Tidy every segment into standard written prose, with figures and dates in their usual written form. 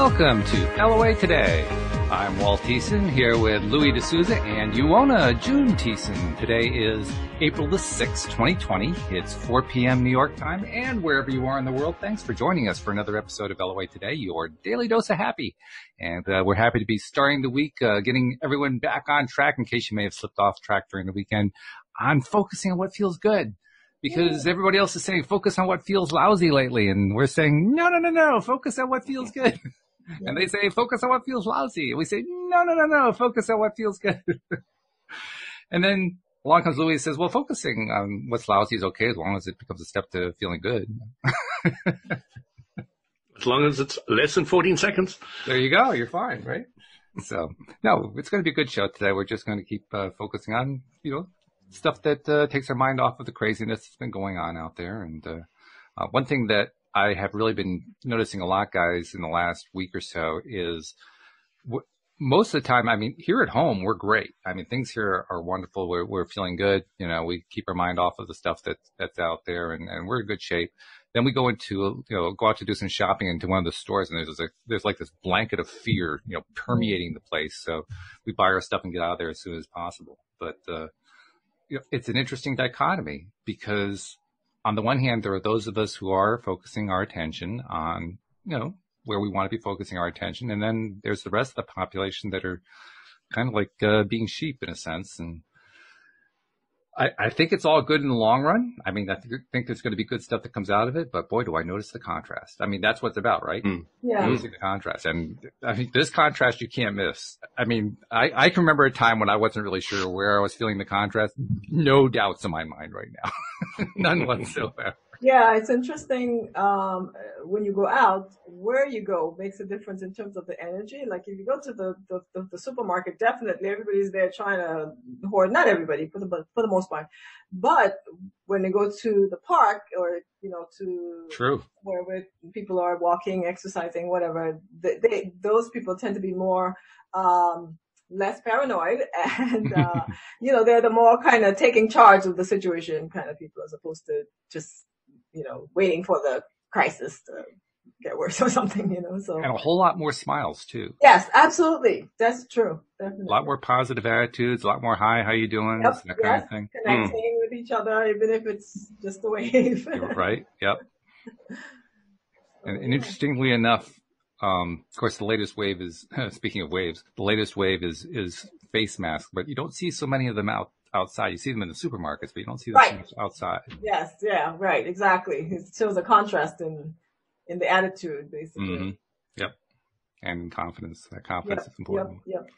Welcome to LOA Today. I'm Walt Thiessen here with Louis D'Souza and Uona June Thiessen. Today is April the 6th, 2020. It's 4 p.m. New York time, and wherever you are in the world, thanks for joining us for another episode of LOA Today, your daily dose of happy. And we're happy to be starting the week, getting everyone back on track in case you may have slipped off track during the weekend. I'm focusing on what feels good. Because everybody else is saying, focus on what feels lousy lately. And we're saying, no, focus on what feels good. And they say, focus on what feels lousy. And we say, no, focus on what feels good. And then along comes Louis and says, well, focusing on what's lousy is okay as long as it becomes a step to feeling good. As long as it's less than 14 seconds. There you go. You're fine, right? So, no, it's going to be a good show today. We're just going to keep focusing on, stuff that takes our mind off of the craziness that's been going on out there. And one thing that I have really been noticing a lot, guys, in the last week or so is most of the time, here at home, we're great. Things here are wonderful. We're feeling good. We keep our mind off of the stuff that's out there and we're in good shape. Then we go into, go out to do some shopping into one of the stores and there's like this blanket of fear, permeating the place. So we buy our stuff and get out of there as soon as possible. But, it's an interesting dichotomy because on the one hand, there are those of us who are focusing our attention on, where we want to be focusing our attention. And then there's the rest of the population that are kind of like being sheep in a sense. And I think it's all good in the long run. I think there's going to be good stuff that comes out of it, but boy, do I notice the contrast. That's what it's about, right? Yeah. Noticing the contrast. And this contrast you can't miss. I can remember a time when I wasn't really sure where I was feeling the contrast. No doubts in my mind right now. None whatsoever. Yeah, it's interesting. When you go out, where you go makes a difference in terms of the energy. Like if you go to the supermarket, definitely everybody's there trying to hoard. Not everybody, for the most part. But when they go to the park or to True. where people are walking, exercising, whatever, those people tend to be more less paranoid and they're the more kind of taking charge of the situation kind of people as opposed to just waiting for the crisis to get worse or something, so. And a whole lot more smiles too. Yes, absolutely. That's true. Definitely. A lot more positive attitudes, a lot more hi, how you doing? Yep, that kind of thing. Connecting with each other, even if it's just a wave. Right. Yep. And interestingly enough, of course, the latest wave is, speaking of waves, the latest wave is face masks, but you don't see so many of them outside. You see them in the supermarkets, but you don't see them so much outside. Yes. Yeah. Right. Exactly. It shows a contrast in the attitude, basically. Mm-hmm. Yep. And confidence. That confidence is important. Yep.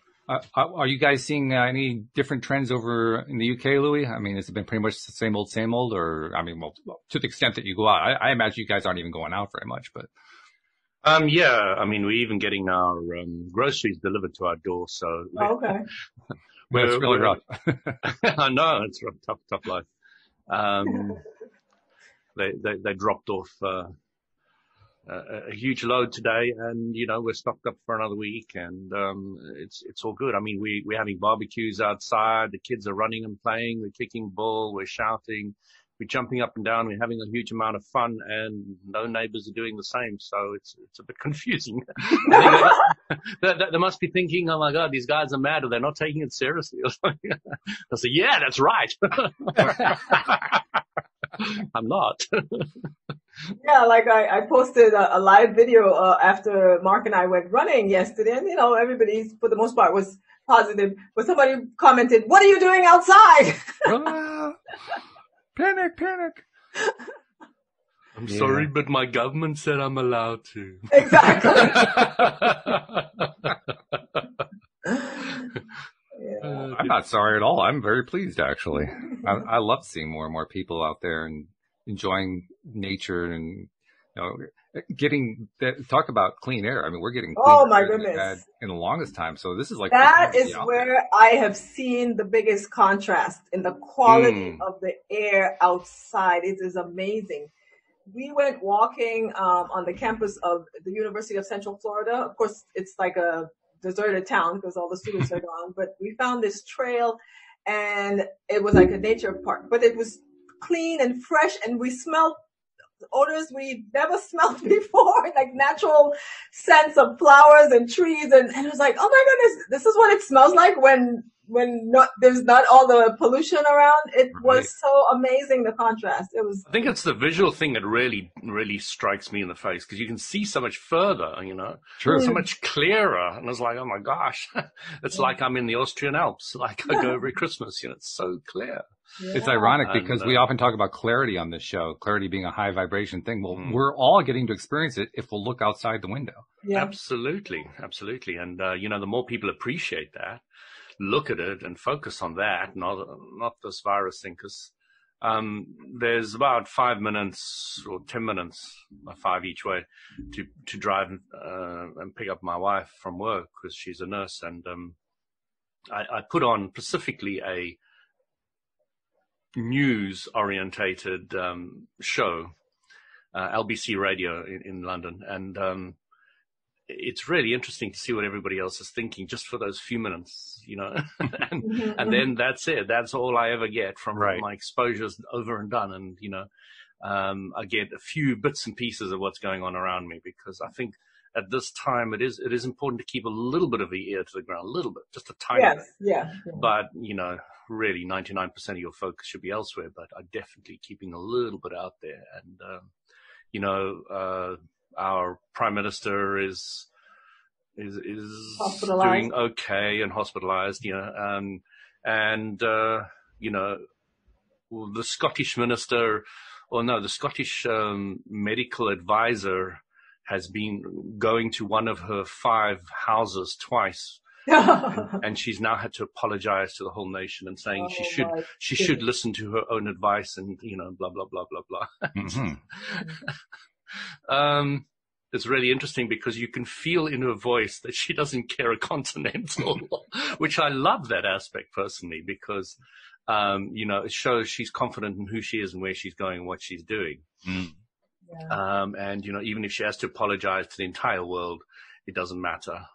Are you guys seeing any different trends over in the UK, Louis? Has it been pretty much the same old, or, to the extent that you go out, I imagine you guys aren't even going out very much, but. We're even getting our groceries delivered to our door, so. Oh, okay. It's really rough. I know, it's rough, tough life. They dropped off a huge load today, and we're stocked up for another week, and it's all good. We're having barbecues outside. The kids are running and playing. We're kicking ball. We're shouting. We're jumping up and down. We're having a huge amount of fun, and no neighbors are doing the same. So it's a bit confusing. They must be thinking, oh my God, these guys are mad, or they're not taking it seriously. I say, yeah, that's right. I'm not. Yeah, like I posted a live video after Mark and I went running yesterday, and everybody for the most part was positive. But somebody commented, "What are you doing outside?" Panic. I'm sorry, but my government said I'm allowed to. Exactly. I'm not sorry at all. I'm very pleased, actually. I love seeing more and more people out there and enjoying nature and, getting that. Talk about clean air. We're getting clean oh my air goodness in the longest time. So this is like that is where I have seen the biggest contrast in the quality of the air outside. It is amazing. We went walking on the campus of the University of Central Florida. Of course, it's like a deserted town because all the students are gone. But we found this trail, and it was like a nature park. But it was clean and fresh, and we smelled odors we never smelled before, like natural scents of flowers and trees. And it was like, oh my goodness, this is what it smells like when there's not all the pollution around. It was so amazing, the contrast. It was. I think it's the visual thing that really, really strikes me in the face, because you can see so much further, True. So much clearer. And it's like, oh my gosh, it's like I'm in the Austrian Alps, like I go every Christmas, it's so clear. Yeah. It's ironic because we often talk about clarity on this show, clarity being a high vibration thing. Well, we're all getting to experience it if we'll look outside the window. Yeah. Absolutely. And, the more people appreciate that, look at it and focus on that, not this virus thing, because there's about 5 minutes or 10 minutes, 5 each way, to drive and pick up my wife from work, because she's a nurse. And I put on specifically a news orientated show, LBC Radio in London, and it's really interesting to see what everybody else is thinking just for those few minutes, and then that's it. That's all I ever get from my exposure's over and done. And, I get a few bits and pieces of what's going on around me, because I think at this time it is important to keep a little bit of the ear to the ground, a little bit, just a tiny bit. Yeah. But, really 99% of your focus should be elsewhere, but I'm definitely keeping a little bit out there. And, our prime minister is doing okay and hospitalized, the Scottish minister, the Scottish medical advisor has been going to one of her 5 houses twice. and she's now had to apologize to the whole nation and saying she should listen to her own advice and, blah, blah, blah, blah, blah. Mm-hmm. It's really interesting because you can feel in her voice that she doesn't care a continental, which I love that aspect personally, because, it shows she's confident in who she is and where she's going and what she's doing. Mm. Yeah. And, even if she has to apologize to the entire world, it doesn't matter.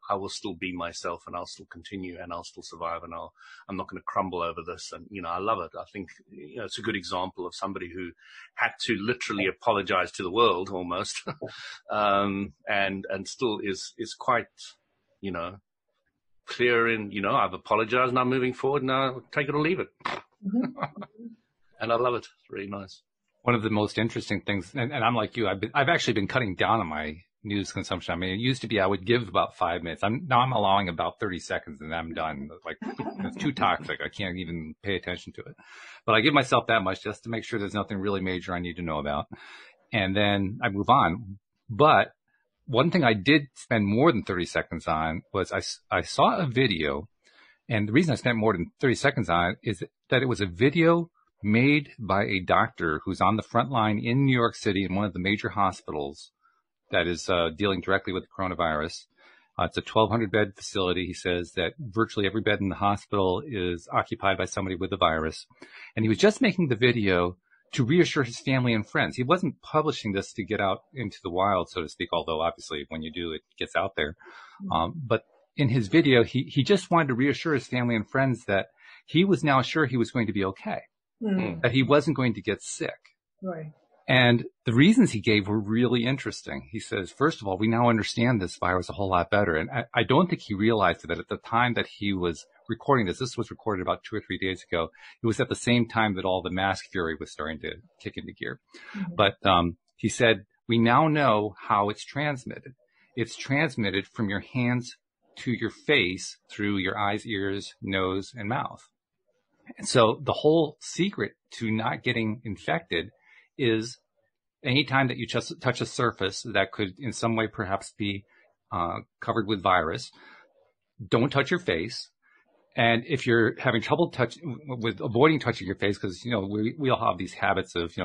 I will still be myself and I'll still continue and I'll still survive and I'm not going to crumble over this. And, I love it. I think, it's a good example of somebody who had to literally apologize to the world almost. And still is quite, clear in, I've apologized and I'm moving forward. Now take it or leave it. And I love it. It's really nice. One of the most interesting things, and I'm like you, I've actually been cutting down on my news consumption. I mean, it used to be I would give about 5 minutes. Now I'm allowing about 30 seconds and I'm done. Like, it's too toxic. I can't even pay attention to it. But I give myself that much just to make sure there's nothing really major I need to know about. And then I move on. But one thing I did spend more than 30 seconds on was I saw a video. And the reason I spent more than 30 seconds on it is that it was a video made by a doctor who's on the front line in New York City in one of the major hospitals that is dealing directly with the coronavirus. It's a 1,200-bed facility. He says that virtually every bed in the hospital is occupied by somebody with the virus. And he was just making the video to reassure his family and friends. He wasn't publishing this to get out into the wild, so to speak, although obviously when you do, it gets out there. But in his video, he just wanted to reassure his family and friends that he was now sure he was going to be okay, that he wasn't going to get sick. Right. And the reasons he gave were really interesting. He says, first of all, we now understand this virus a whole lot better. And I don't think he realized that at the time that he was recording this was recorded about 2 or 3 days ago. It was at the same time that all the mask fury was starting to kick into gear. Mm-hmm. But he said, we now know how it's transmitted. It's transmitted from your hands to your face through your eyes, ears, nose, and mouth. And so the whole secret to not getting infected is anytime that you just touch a surface that could in some way perhaps be covered with virus, don't touch your face. And if you're having trouble with avoiding touching your face, because, we all have these habits of,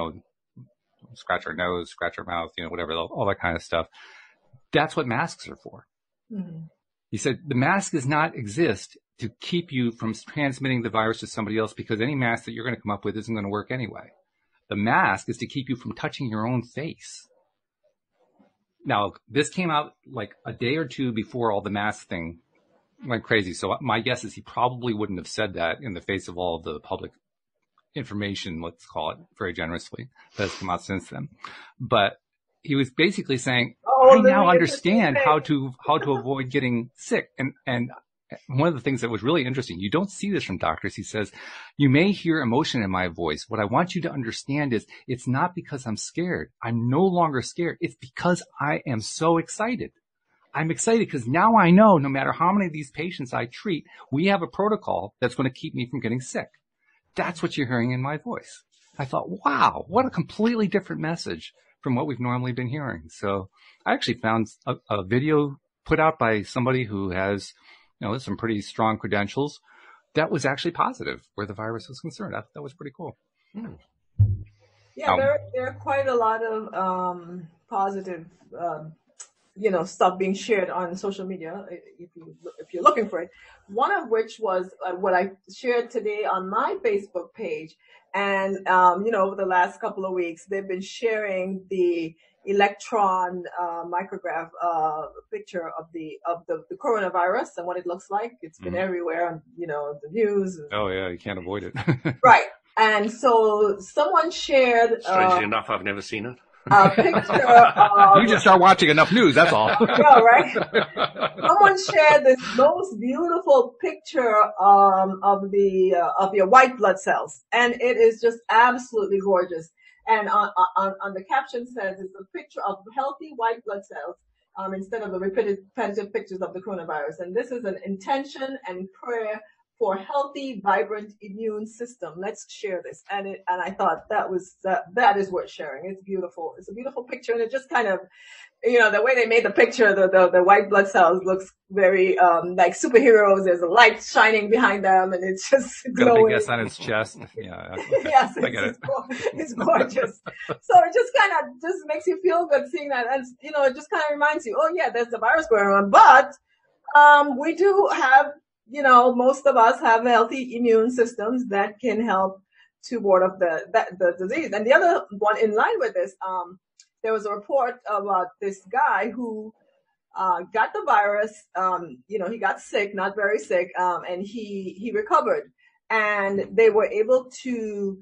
scratch our nose, scratch our mouth, whatever, all that kind of stuff. That's what masks are for. Mm-hmm. He said the mask does not exist to keep you from transmitting the virus to somebody else, because any mask that you're going to come up with isn't going to work anyway. The mask is to keep you from touching your own face. Now, this came out like a day or two before all the mask thing went crazy. So my guess is he probably wouldn't have said that in the face of all of the public information, let's call it very generously, that has come out since then. But he was basically saying, I now understand how to avoid getting sick. And one of the things that was really interesting, you don't see this from doctors. He says, you may hear emotion in my voice. What I want you to understand is it's not because I'm scared. I'm no longer scared. It's because I am so excited. I'm excited because now I know no matter how many of these patients I treat, we have a protocol that's going to keep me from getting sick. That's what you're hearing in my voice. I thought, wow, what a completely different message from what we've normally been hearing. So I actually found a video put out by somebody who has, some pretty strong credentials that was actually positive where the virus was concerned. That was pretty cool. Yeah, there are quite a lot of positive, stuff being shared on social media if you're looking for it. One of which was what I shared today on my Facebook page. And, over the last couple of weeks, they've been sharing the electron micrograph picture of the coronavirus and what it looks like. It's been everywhere on, the news. Oh, yeah, you can't avoid it. Right. And so someone shared... Strangely enough, I've never seen it. A picture of... You just start watching enough news, that's all. Yeah, right? Someone shared this most beautiful picture of your white blood cells. And it is just absolutely gorgeous. And on the caption says it's a picture of healthy white blood cells instead of the repetitive pictures of the coronavirus. And this is an intention and prayer for healthy, vibrant immune system. Let's share this. And I thought that is worth sharing. It's beautiful. It's a beautiful picture. And it just kind of, the way they made the picture, the white blood cells looks very, like superheroes. There's a light shining behind them and it's just glowing. Got a big S on its chest. Yeah. Yes, I get it. It's gorgeous. So it just kind of just makes you feel good seeing that. And, it just kind of reminds you, oh yeah, there's the virus going on. But, we do have, most of us have healthy immune systems that can help to ward off the disease. And the other one in line with this, there was a report about this guy who got the virus. He got sick, not very sick, and he recovered. And they were able to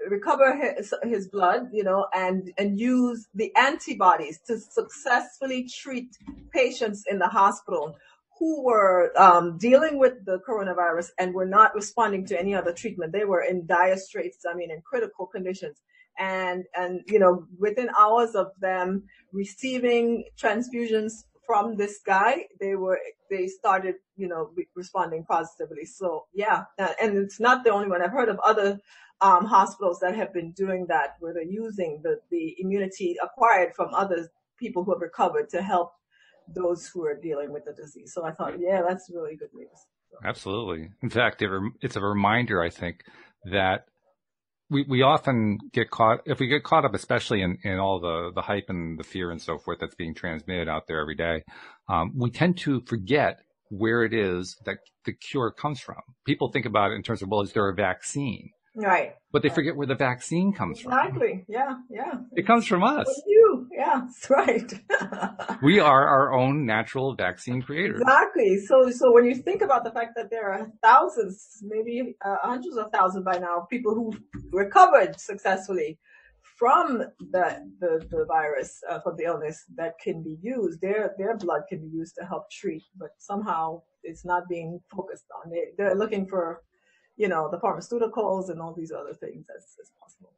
recover his blood, and use the antibodies to successfully treat patients in the hospital who were dealing with the coronavirus and were not responding to any other treatment. They were in dire straits, in critical conditions. And within hours of them receiving transfusions from this guy, they started, responding positively. So yeah, and it's not the only one. I've heard of other hospitals that have been doing that, where they're using the immunity acquired from other people who have recovered to help those who are dealing with the disease. So I thought, yeah, that's really good news. So. Absolutely. In fact, it's a reminder, I think, that we often get caught, if we get caught up, especially in all the hype and the fear and so forth that's being transmitted out there every day, we tend to forget where it is that the cure comes from. People think about it in terms of, well, is there a vaccine? Right. But they forget where the vaccine comes from. Exactly. Yeah. It comes from us. Yeah, that's right. We are our own natural vaccine creators. Exactly. So when you think about the fact that there are thousands, maybe hundreds of thousands by now, people who recovered successfully from the virus, from the illness, that can be used, their blood can be used to help treat, but somehow it's not being focused on. They're looking for, the pharmaceuticals and all these other things as possible.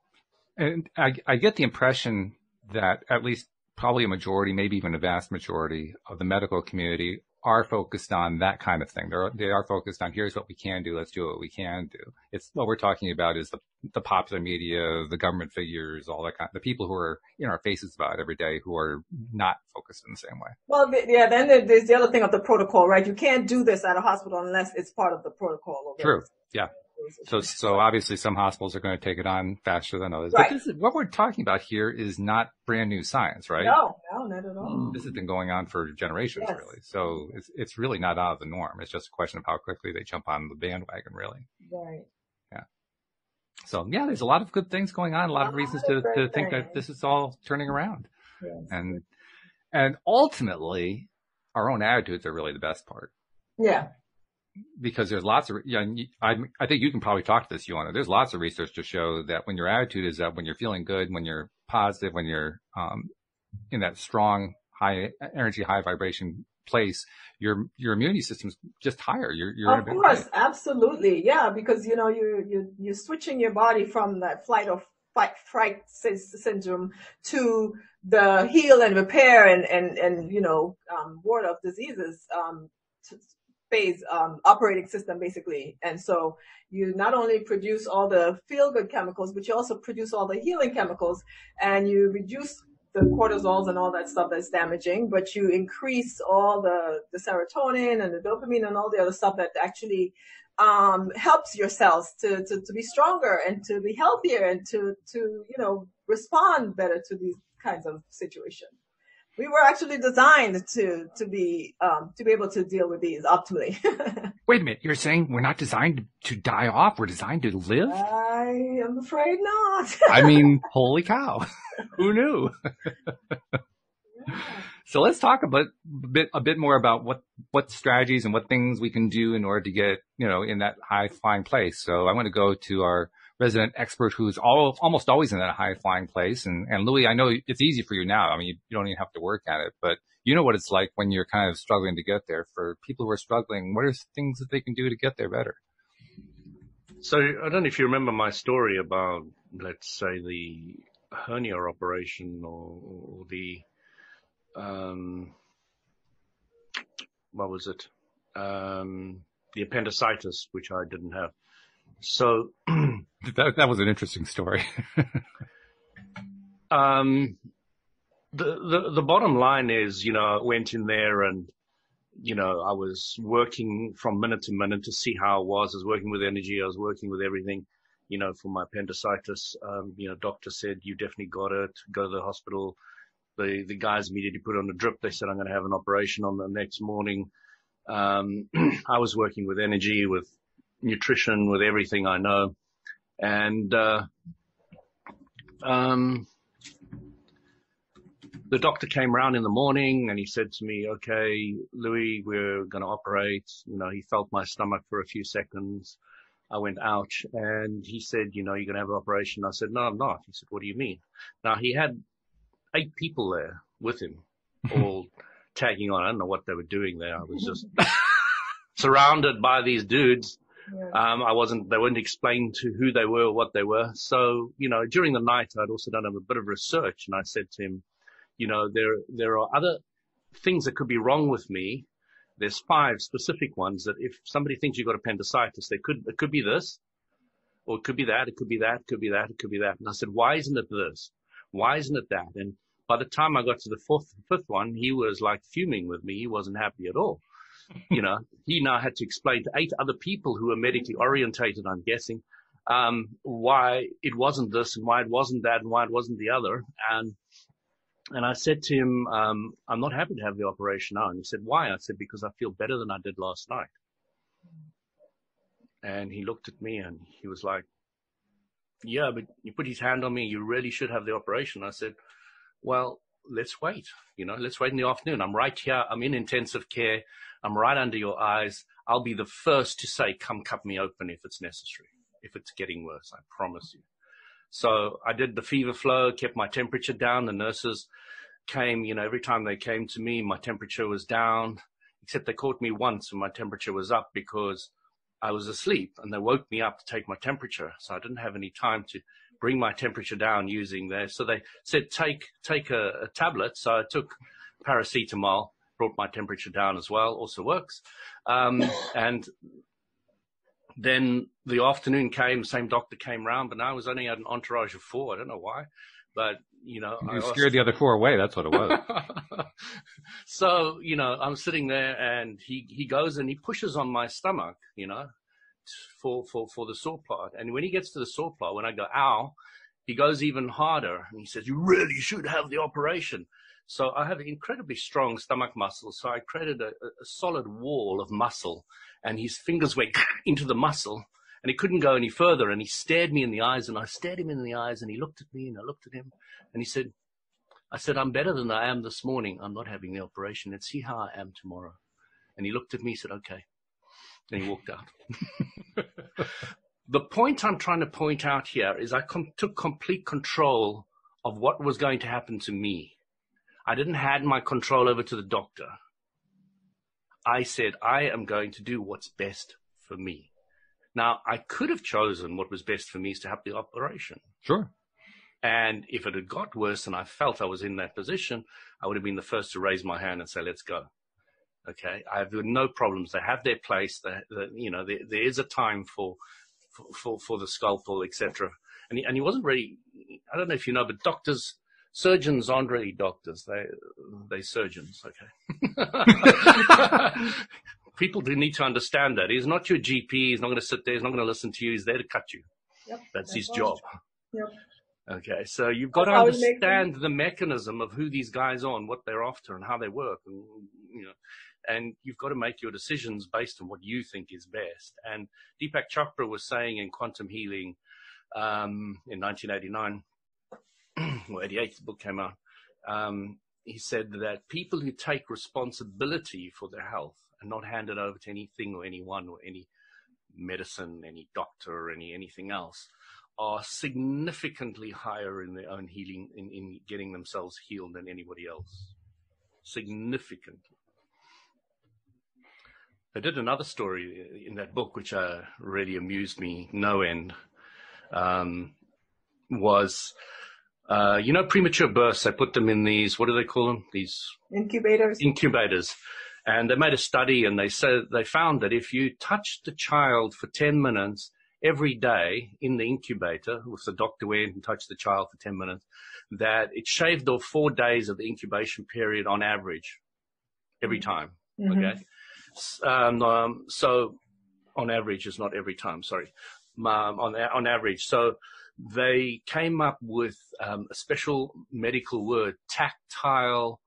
And I get the impression that at least probably a majority, maybe even a vast majority of the medical community are focused on that kind of thing. They are focused on, here's what we can do. Let's do what we can do. It's what we're talking about is the popular media, the government figures, all that the people who are in our faces about it every day who are not focused in the same way. Well, yeah, then there's the other thing of the protocol, right? You can't do this at a hospital unless it's part of the protocol. True. Yeah. So obviously some hospitals are going to take it on faster than others. Right. But what we're talking about here is not brand new science, right? No, not at all. This has been going on for generations, yes. Really. So it's really not out of the norm. It's just a question of how quickly they jump on the bandwagon, really. Right. Yeah. So yeah, there's a lot of good things going on, a lot of reasons to think that this is all turning around. Yes. And ultimately our own attitudes are really the best part. Yeah. because there's lots of, I think you can probably talk to this, Joanna. There's lots of research to show that when your attitude is up, when you're feeling good, when you're positive, when you're in that strong, high energy, high vibration place, your immunity system's just higher. You're of course, absolutely, yeah, because you're switching your body from that flight or fright syndrome to the heal and repair and ward of diseases phase operating system basically. And so you not only produce all the feel good chemicals, but you also produce all the healing chemicals, and you reduce the cortisols and all that stuff that's damaging, but you increase all the serotonin and the dopamine and all the other stuff that actually helps your cells to be stronger and to be healthier and to respond better to these kinds of situations. We were actually designed to be able to deal with these optimally. Wait a minute, you're saying we're not designed to die off, we're designed to live? I am afraid not. I mean, holy cow. Who knew? Yeah. So let's talk a bit more about what strategies and what things we can do in order to get, in that high flying place. So I want to go to our resident expert who's almost always in that high flying place. And Louis, I know it's easy for you now. I mean, you don't even have to work at it, but you know what it's like when you're kind of struggling to get there. For people who are struggling, what are things that they can do to get there better? So I don't know if you remember my story about, let's say, the hernia operation or the, what was it? The appendicitis, which I didn't have. So that was an interesting story. The bottom line is, I went in there and, I was working from minute to minute to see how I was. I was working with energy. I was working with everything, for my appendicitis. Doctor said, you definitely got it. Go to the hospital. The guys immediately put on a drip. They said, I'm going to have an operation on the next morning. I was working with energy, with nutrition, with everything I know. And, the doctor came around in the morning and he said to me, okay, Louis, we're going to operate. He felt my stomach for a few seconds. I went, ouch. And he said, you're going to have an operation. I said, no, I'm not. He said, what do you mean? Now he had 8 people there with him, all tagging on. I don't know what they were doing there. I was just surrounded by these dudes. Yeah. They wouldn't explain to who they were or what they were. So, during the night, I'd also done a bit of research and I said to him, there are other things that could be wrong with me. There's 5 specific ones that if somebody thinks you've got appendicitis, it could be this, or it could be that, it could be that, it could be that, it could be that. And I said, why isn't it this? Why isn't it that? And by the time I got to the 5th one, he was like fuming with me. He wasn't happy at all. He now had to explain to 8 other people who were medically orientated, I'm guessing, why it wasn't this and why it wasn't that and why it wasn't the other. And I said to him, I'm not happy to have the operation now. And he said, why? I said, because I feel better than I did last night. And he looked at me and he was like, yeah, but you put his hand on me. You really should have the operation. I said, well, let's wait. Let's wait in the afternoon. I'm right here. I'm in intensive care. I'm right under your eyes. I'll be the first to say, come cut me open if it's necessary, if it's getting worse. I promise you. So I did the fever flow, kept my temperature down. The nurses came, every time they came to me, my temperature was down, except they caught me once when my temperature was up because I was asleep and they woke me up to take my temperature. So I didn't have any time to bring my temperature down using that. So they said, take a tablet. So I took paracetamol, brought my temperature down as well. Also works. And then the afternoon came, same doctor came round, but now I was only at an entourage of 4. I don't know why, but you scared the other 4 away. That's what it was. So, I'm sitting there and he goes and he pushes on my stomach, for the sore part. And when he gets to the sore part, when I go, ow, he goes even harder and he says, you really should have the operation. So I have incredibly strong stomach muscles. So I created a solid wall of muscle and his fingers went into the muscle and he couldn't go any further. And he stared me in the eyes and I stared him in the eyes and he looked at me and I looked at him and he said, I said, I'm better than I am this morning. I'm not having the operation. Let's see how I am tomorrow. And he looked at me and said, okay. And he walked out. The point I'm trying to point out here is I took complete control of what was going to happen to me. I didn't hand my control over to the doctor. I said, I am going to do what's best for me. Now, I could have chosen what was best for me is to have the operation. Sure. And if it had got worse and I felt I was in that position, I would have been the first to raise my hand and say, let's go. Okay. I have no problems. They have their place. There is a time for the scalpel, etc. And he wasn't really, I don't know if you know, but surgeons aren't really doctors. They're surgeons. Okay. People do need to understand that. He's not your GP. He's not going to sit there. He's not going to listen to you. He's there to cut you. Yep, that's his job. Yep. Okay. So you've got to understand the mechanism of who these guys are and what they're after and how they work. And you've got to make your decisions based on what you think is best. And Deepak Chopra was saying in Quantum Healing in 1989, or 88, the book came out, he said that people who take responsibility for their health and not hand it over to anything or anyone or any medicine, any doctor or anything else are significantly higher in their own healing, in getting themselves healed than anybody else. Significantly. I did another story in that book, which really amused me no end, was, premature births. They put them in these, what do they call them? These incubators. And they made a study and they found that if you touched the child for 10 minutes every day in the incubator, if the doctor went and touched the child for 10 minutes, that it shaved off 4 days of the incubation period on average every time. Mm-hmm. Okay. So on average, it's not every time, sorry, on average. So they came up with a special medical word, tactile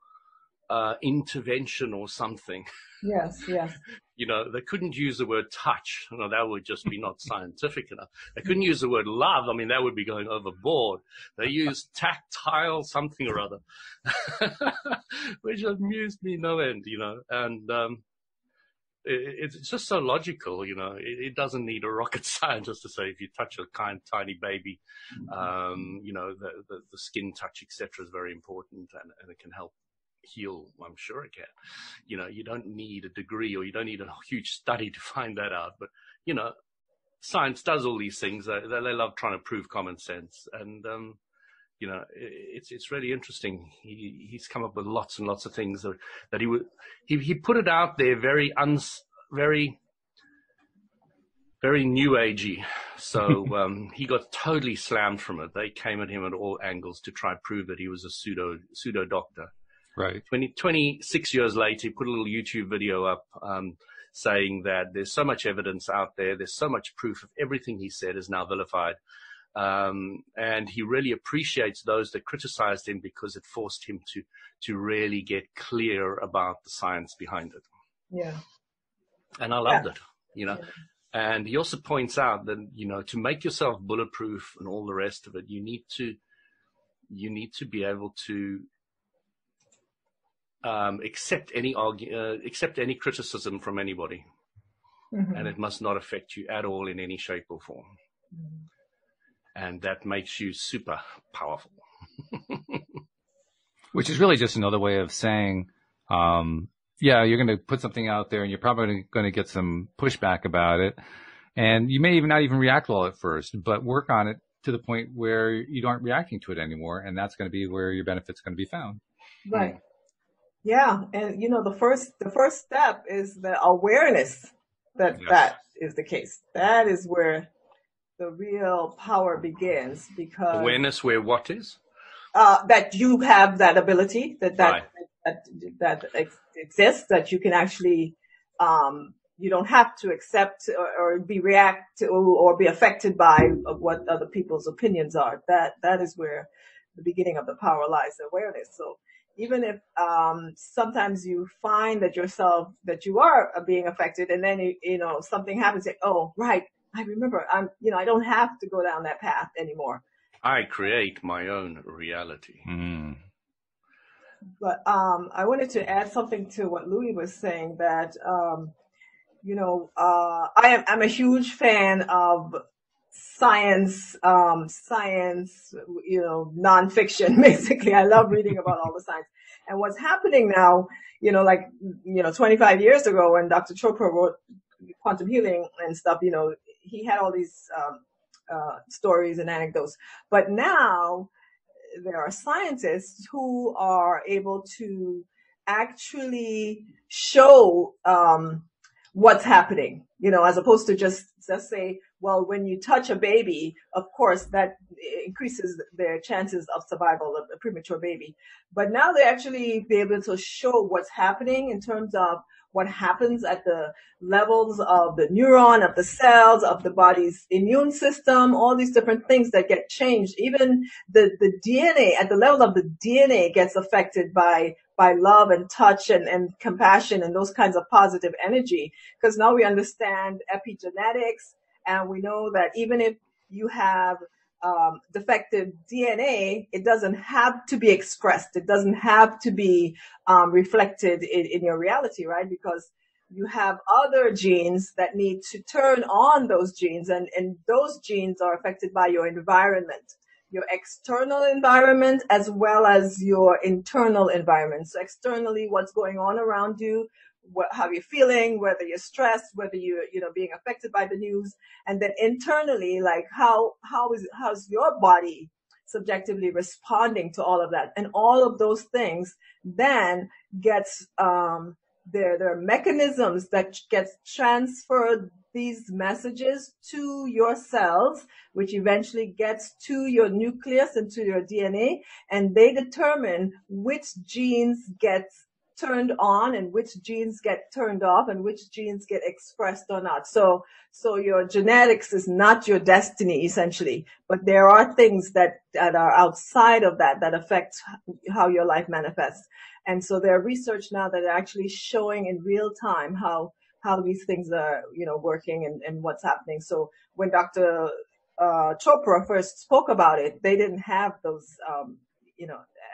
intervention or something. Yes. They couldn't use the word touch. That would just be not scientific enough. They couldn't use the word love. That would be going overboard. They used tactile something or other, which amused me no end, and it's just so logical, it doesn't need a rocket scientist to say if you touch a tiny baby, the skin touch, etc., is very important and it can help heal. I'm sure it can. You don't need a degree or you don't need a huge study to find that out. But, science does all these things. They love trying to prove common sense. And, it's really interesting. He's come up with lots and lots of things that he put it out there very new agey. So he got totally slammed from it. They came at him at all angles to try to prove that he was a pseudo doctor. Right. 26 years later, he put a little YouTube video up saying that there's so much evidence out there. There's so much proof of everything he said is now vilified. And he really appreciates those that criticized him because it forced him to really get clear about the science behind it. Yeah. And I loved it, Yeah. And he also points out that, to make yourself bulletproof and all the rest of it, you need to be able to accept any criticism from anybody. Mm-hmm. And it must not affect you at all in any shape or form. Mm-hmm. And that makes you super powerful. Which is really just another way of saying, you're going to put something out there and you're probably going to get some pushback about it. And you may not even react well at first, but work on it to the point where you aren't reacting to it anymore. And that's going to be where your benefit's going to be found. Right. Yeah. And, the first step is the awareness that is the case. That is where the real power begins, because awareness where what is? That you have that ability, that exists, that you can actually, you don't have to accept or react to or be affected by what other people's opinions are. That is where the beginning of the power lies, awareness. So even if sometimes you find that you are being affected, and then something happens, oh right, I remember, I don't have to go down that path anymore. I create my own reality. Mm. But I wanted to add something to what Louis was saying, that I'm a huge fan of science, nonfiction, basically. I love reading about all the science. And what's happening now, 25 years ago when Dr. Chopra wrote quantum healing and stuff, he had all these, stories and anecdotes. But now there are scientists who are able to actually show, what's happening, as opposed to just say, well, when you touch a baby, of course, that increases their chances of survival of a premature baby. But now they actually be able to show what's happening in terms of what happens at the levels of the neuron, of the cells, of the body's immune system, all these different things that get changed. Even the DNA, at the level of the DNA, gets affected by love and touch and compassion and those kinds of positive energy. Because now we understand epigenetics, and we know that even if you have defective DNA, it doesn't have to be expressed. It doesn't have to be reflected in your reality, right? Because you have other genes that need to turn on those genes, and those genes are affected by your environment, your external environment as well as your internal environment. So externally, what's going on around you, how you're feeling, whether you're stressed, whether you're, being affected by the news, and then internally, like how's your body subjectively responding to all of that, and all of those things then gets there are mechanisms that gets transferred these messages to your cells, which eventually gets to your nucleus and to your DNA, and they determine which genes get turned on and which genes get turned off and which genes get expressed or not. So your genetics is not your destiny, essentially, but there are things that are outside of that affect how your life manifests. And so there are research now that are actually showing in real time how these things are, working and what's happening. So when Dr. Chopra first spoke about it, they didn't have those,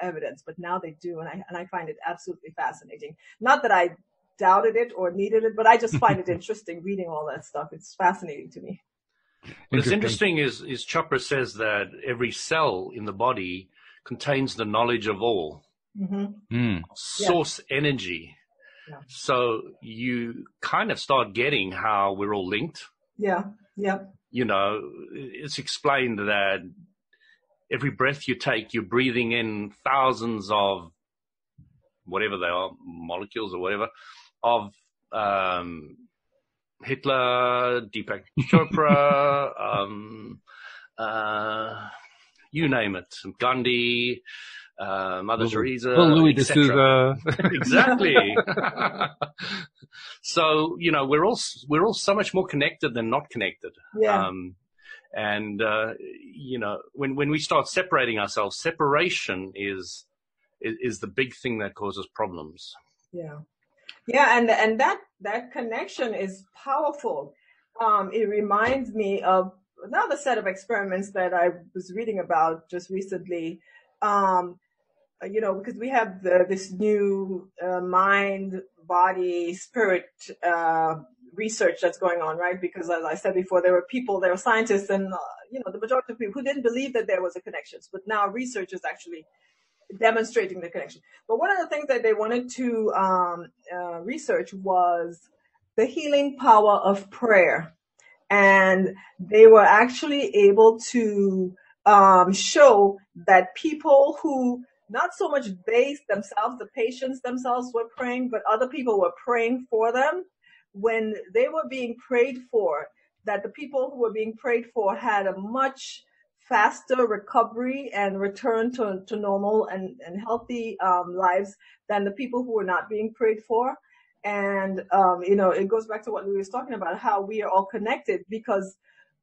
evidence, but now they do. And I find it absolutely fascinating. Not that I doubted it or needed it, but I just find it interesting reading all that stuff. It's fascinating to me. What's interesting is Chopra says that every cell in the body contains the knowledge of all. Mm-hmm. Source energy. Yeah. So you kind of start getting how we're all linked. Yeah. Yeah. It's explained that every breath you take, you're breathing in thousands of whatever they are, molecules or whatever, of Hitler, Deepak Chopra, you name it, Gandhi, Mother Teresa, Louis D'Souza. Exactly. So, we're all so much more connected than not connected. Yeah. When we start separating ourselves, separation is the big thing that causes problems. Yeah. Yeah. And that connection is powerful. It reminds me of another set of experiments that I was reading about just recently. Because we have this new mind, body, spirit research that's going on, right? Because as I said before, there were scientists and, the majority of people who didn't believe that there was a connection. But now research is actually demonstrating the connection. But one of the things that they wanted to research was the healing power of prayer. And they were actually able to show that people who not so much they themselves, the patients themselves were praying, but other people were praying for them. When they were being prayed for, that the people who were being prayed for had a much faster recovery and return to normal and healthy lives than the people who were not being prayed for. And, it goes back to what we were talking about, how we are all connected, because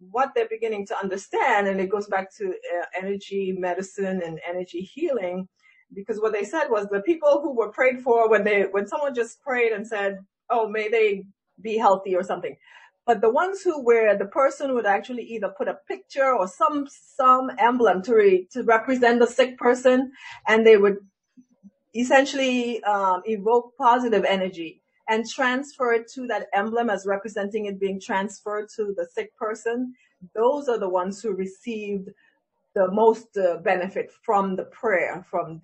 what they're beginning to understand, and it goes back to energy medicine and energy healing, because what they said was the people who were prayed for, when someone just prayed and said, oh, may they be healthy or something. But the ones where the person would actually either put a picture or some emblem to represent the sick person, and they would essentially evoke positive energy. and transfer it to that emblem as representing it being transferred to the sick person, those are the ones who received the most benefit from the prayer from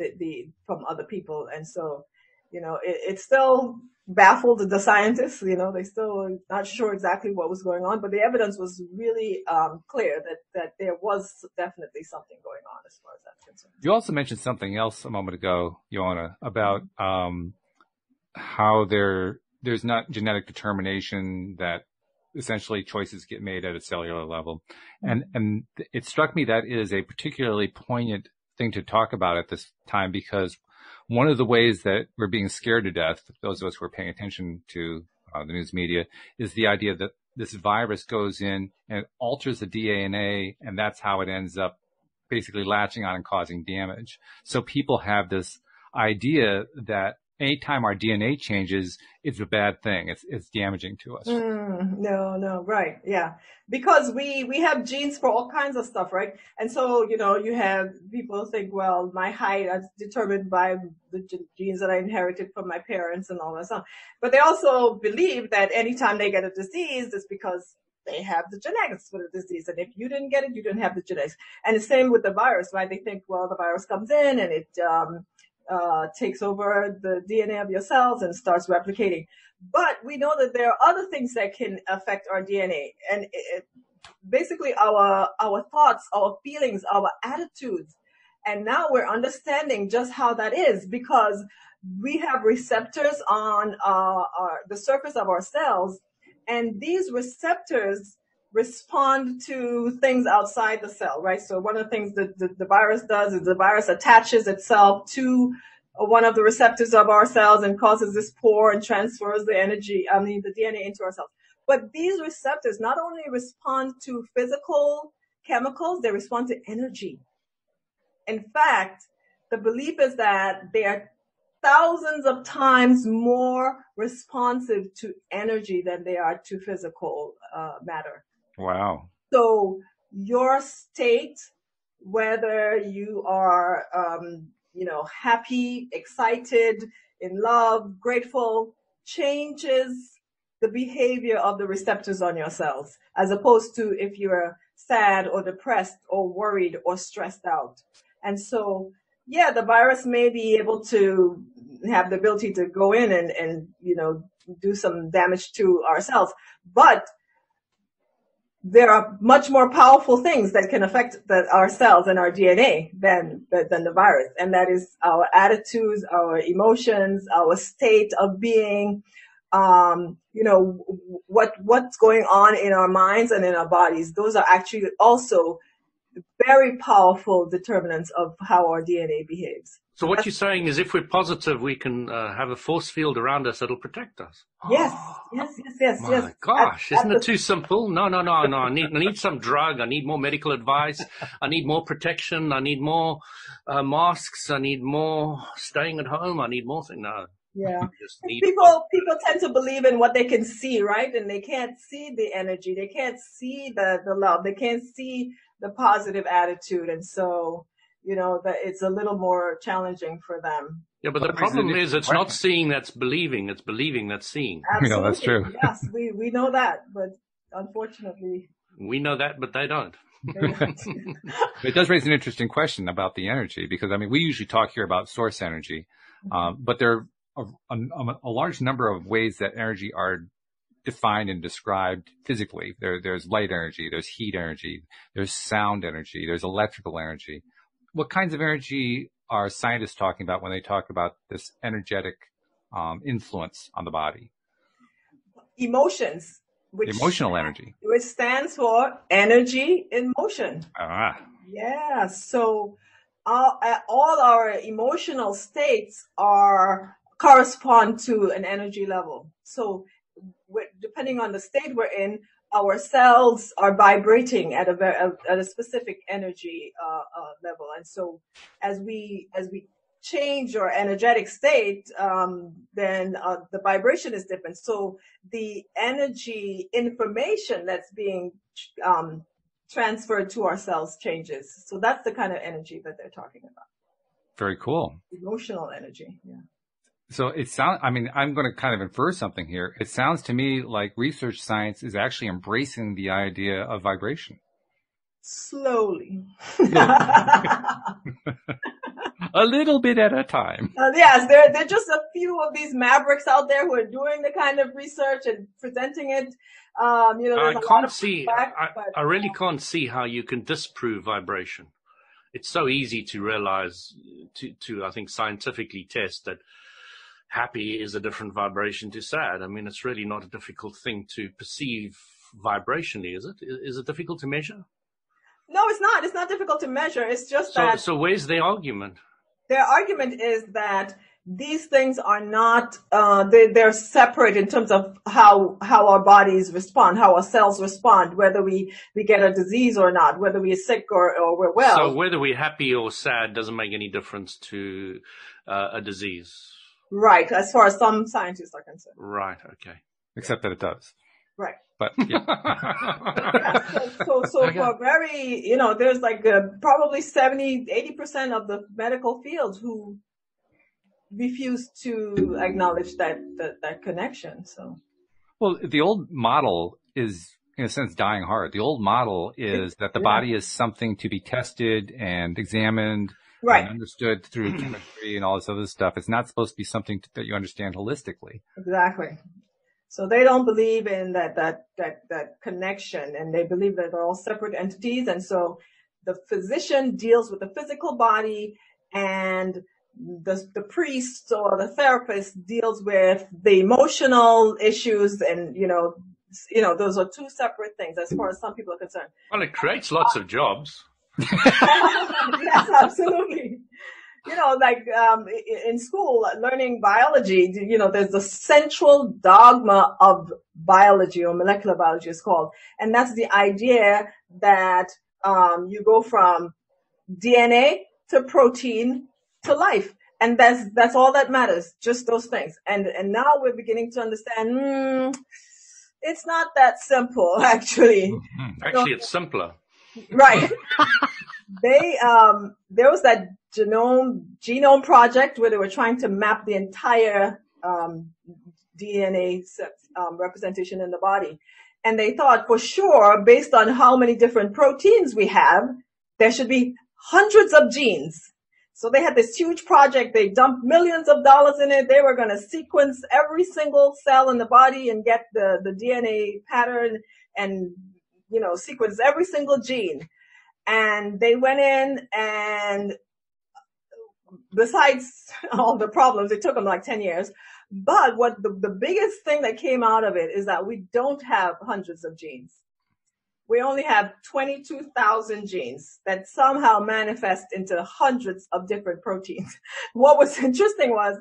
from other people. And so, it still baffled the scientists. They still not sure exactly what was going on, but the evidence was really clear that there was definitely something going on as far as that's concerned. You also mentioned something else a moment ago, Joanna, about how there's not genetic determination, that essentially choices get made at a cellular level. And it struck me that is a particularly poignant thing to talk about at this time, because one of the ways that we're being scared to death, those of us who are paying attention to the news media, is the idea that this virus goes in and alters the DNA, and that's how it ends up basically latching on and causing damage. So people have this idea that anytime our DNA changes, it's a bad thing. It's damaging to us. No, right. Yeah. Because we have genes for all kinds of stuff, right? And so, you have people think, well, my height is determined by the genes that I inherited from my parents and all that stuff. But they also believe that anytime they get a disease, it's because they have the genetics for the disease. And if you didn't get it, you didn't have the genetics. And the same with the virus, right? They think, well, the virus comes in and it, takes over the DNA of your cells and starts replicating. But we know that there are other things that can affect our DNA, and basically our thoughts, our feelings, our attitudes. And now we're understanding just how that is, because we have receptors on the surface of our cells, and these receptors respond to things outside the cell, right? So one of the things that the virus does is the virus attaches itself to one of the receptors of our cells and causes this pore and transfers the DNA into our cells. But these receptors not only respond to physical chemicals, they respond to energy. In fact, the belief is that they are thousands of times more responsive to energy than they are to physical matter. Wow. So your state, whether you are, happy, excited, in love, grateful, changes the behavior of the receptors on your cells, as opposed to if you're sad or depressed or worried or stressed out. And so, yeah, the virus may be able to have the ability to go in and do some damage to our cells, but there are much more powerful things that can affect our cells and our DNA than the virus. And that is our attitudes, our emotions, our state of being, what's going on in our minds and in our bodies. Those are actually also very powerful determinants of how our DNA behaves. So what you're saying is if we're positive, we can have a force field around us that'll protect us. Yes. My gosh, isn't it too simple? No. I need some drug. I need more medical advice. I need more protection. I need more masks. I need more staying at home. I need more things. No. Yeah. People tend to believe in what they can see, right? And they can't see the energy. They can't see the love. They can't see the positive attitude. And so, that it's a little more challenging for them. Yeah, but the problem is it's not seeing that's believing. It's believing that's seeing. Absolutely. That's true. Yes, we know that, but unfortunately. We know that, but they don't. It does raise an interesting question about the energy, because, we usually talk here about source energy, but there are a large number of ways that energy are defined and described physically. There's light energy, there's heat energy, there's sound energy, there's electrical energy. What kinds of energy are scientists talking about when they talk about this energetic influence on the body? Emotions. Emotional energy. Which stands for energy in motion. Yeah. So all our emotional states correspond to an energy level. So depending on the state we're in, our cells are vibrating at a specific energy level. And so as we change our energetic state, then the vibration is different. So the energy information that's being transferred to our cells changes. So that's the kind of energy that they're talking about. Very cool. Emotional energy. Yeah. So it sounds, I mean, I'm going to kind of infer something here. It sounds to me like research science is actually embracing the idea of vibration. Slowly. A little bit at a time. Yes, there are just a few of these mavericks out there who are doing the kind of research and presenting it. I really can't see how you can disprove vibration. It's so easy to realize, to I think scientifically test that happy is a different vibration to sad. I mean, it's really not a difficult thing to perceive vibrationally, is it? Is it difficult to measure? No, it's not. It's not difficult to measure. It's just that. So where's the argument? Their argument is that these things are not, they're separate in terms of how our bodies respond, how our cells respond, whether we get a disease or not, whether we're sick or we're well. So whether we're happy or sad doesn't make any difference to a disease. Right, as far as some scientists are concerned. Right, okay. Except that it does. Right. But, yeah. So for very, there's like probably 80% of the medical field who refuse to acknowledge that connection. So. Well, the old model is, in a sense, dying hard. The old model is that the body is something to be tested and examined. Right. And understood through chemistry and all this other stuff. It's not supposed to be something that you understand holistically. Exactly. So they don't believe in that connection, and they believe that they're all separate entities. And so the physician deals with the physical body, and the priest or the therapist deals with the emotional issues. And, those are two separate things as far as some people are concerned. Well, it creates lots of jobs. Yes, absolutely. In school, learning biology, there's the central dogma of biology, or molecular biology is called. And that's the idea that, you go from DNA to protein to life. And that's all that matters. Just those things. And now we're beginning to understand, it's not that simple, actually. Actually, it's simpler. Right. There was that genome project where they were trying to map the entire DNA representation in the body. And they thought for sure, based on how many different proteins we have, there should be hundreds of genes. So they had this huge project. They dumped millions of dollars in it. They were going to sequence every single cell in the body and get the DNA pattern and, sequence every single gene. And they went in, and besides all the problems, it took them like 10 years. But what the biggest thing that came out of it is that we don't have hundreds of genes. We only have 22,000 genes that somehow manifest into hundreds of different proteins. What was interesting was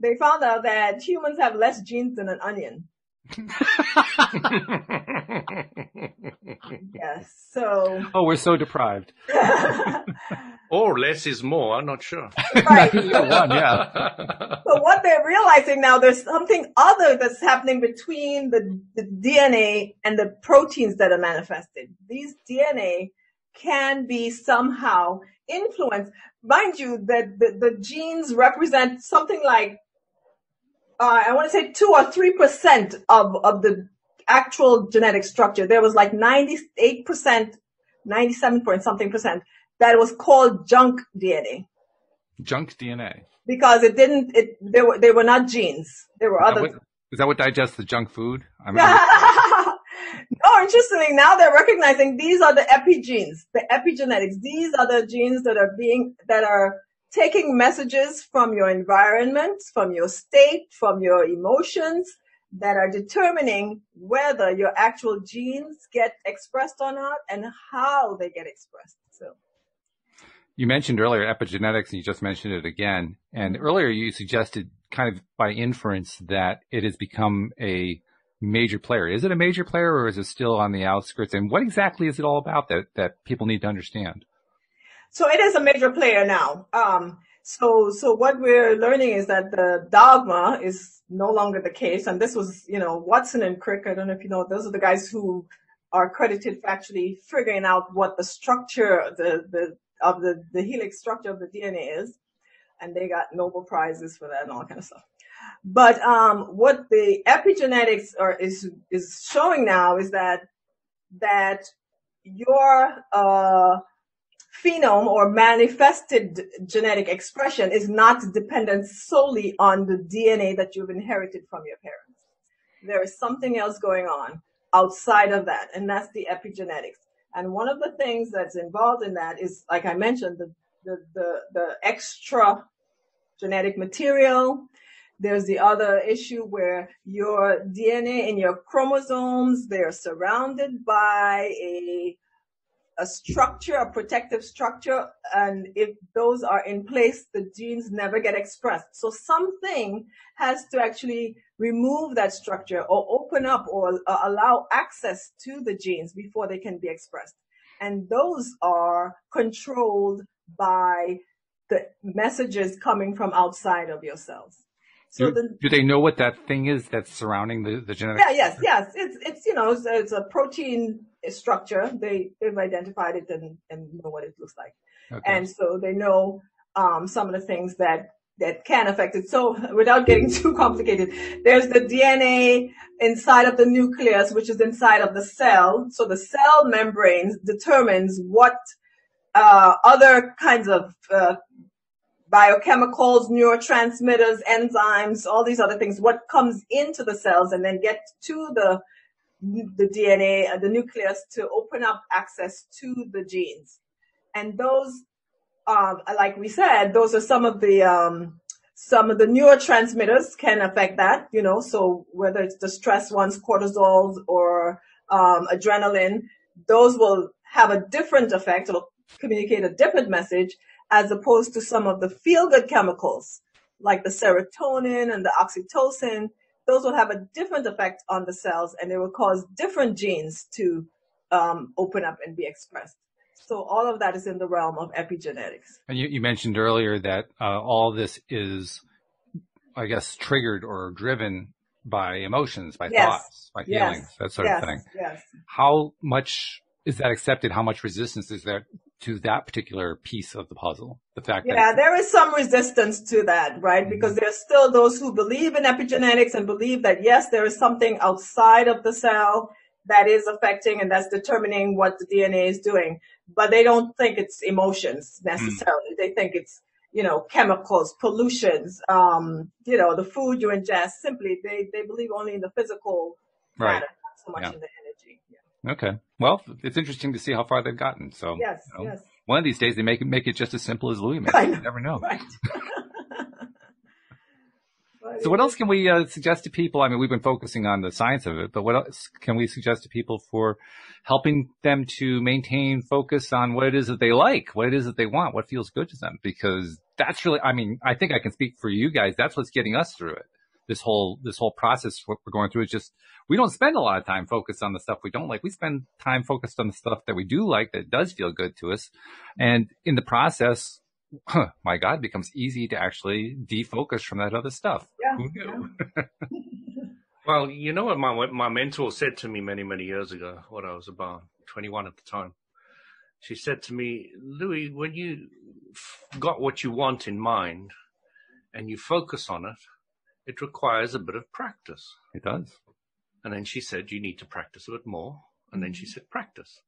they found out that humans have less genes than an onion. Yes, so. Oh, we're so deprived. Or less is more, I'm not sure. Right. Yeah. So what they're realizing now, there's something other that's happening between the DNA and the proteins that are manifested. These DNA can be somehow influenced. Mind you, that the genes represent something like I want to say 2 or 3% of the actual genetic structure. There was like 98%, 97 point something percent that was called junk DNA. Junk DNA. Because they were not genes. There were other. Is that what digests the junk food? No, interestingly, now they're recognizing these are the epigenes, the epigenetics. These are the genes that are taking messages from your environment, from your state, from your emotions, that are determining whether your actual genes get expressed or not and how they get expressed. So, you mentioned earlier epigenetics, and you just mentioned it again. And earlier you suggested kind of by inference that it has become a major player. Is it a major player, or is it still on the outskirts? And what exactly is it all about that people need to understand? So it is a major player now. So what we're learning is that the dogma is no longer the case. And this was, Watson and Crick, I don't know if you know, those are the guys who are credited for actually figuring out what the structure of the helix structure of the DNA is. and they got Nobel Prizes for that and all kind of stuff. But what the epigenetics is showing now is that your phenome or manifested genetic expression is not dependent solely on the DNA that you've inherited from your parents. There is something else going on outside of that, and that's the epigenetics. And one of the things that's involved in that is, like I mentioned, the extra genetic material. There's the other issue where your DNA and your chromosomes, they're surrounded by a structure, a protective structure, and if those are in place, the genes never get expressed. So something has to actually remove that structure or open up or allow access to the genes before they can be expressed. And those are controlled by the messages coming from outside of your cells. So do they know what that thing is that's surrounding the genetic? Yeah, yes. It's a protein structure. They've identified it and know what it looks like. Okay. And so they know some of the things that can affect it. So without getting too complicated, there's the DNA inside of the nucleus, which is inside of the cell. So the cell membrane determines what other kinds of biochemicals, neurotransmitters, enzymes, all these other things, what comes into the cells and then get to the DNA, the nucleus, to open up access to the genes. And those, like we said, those are some of the neurotransmitters can affect that, so whether it's the stress ones, cortisol or adrenaline, those will have a different effect or communicate a different message, as opposed to some of the feel-good chemicals, like the serotonin and the oxytocin. Those will have a different effect on the cells, and they will cause different genes to open up and be expressed. So all of that is in the realm of epigenetics. And you mentioned earlier that all this is, I guess, triggered or driven by emotions, by thoughts, by feelings, that sort of thing. Yes. How much is that accepted? How much resistance is there to that particular piece of the puzzle? The fact that there is some resistance to that, right? Because there's still those who believe in epigenetics and believe that, yes, there is something outside of the cell that is affecting and that's determining what the DNA is doing. But they don't think it's emotions necessarily. They think it's, chemicals, pollutions, the food you ingest. Simply, they believe only in the physical matter, not so much in the energy. Yeah. Okay. Well, it's interesting to see how far they've gotten. So, yes. One of these days they make it just as simple as Louis made it. You never know. Right. So what else can we suggest to people? I mean, we've been focusing on the science of it, but what else can we suggest to people for helping them to maintain focus on what it is that they like, what it is that they want, what feels good to them? Because that's really, I think I can speak for you guys. That's what's getting us through it. This whole process, what we're going through is just, we don't spend a lot of time focused on the stuff we don't like. We spend time focused on the stuff that we do like, that does feel good to us. And in the process, my God, it becomes easy to actually defocus from that other stuff. Yeah. Who knew? Well, you know what my mentor said to me many, many years ago, when I was about 21 at the time. She said to me, Louis, when you got what you want in mind and you focus on it, it requires a bit of practice. It does. And then she said, you need to practice a bit more. And then she said, practice.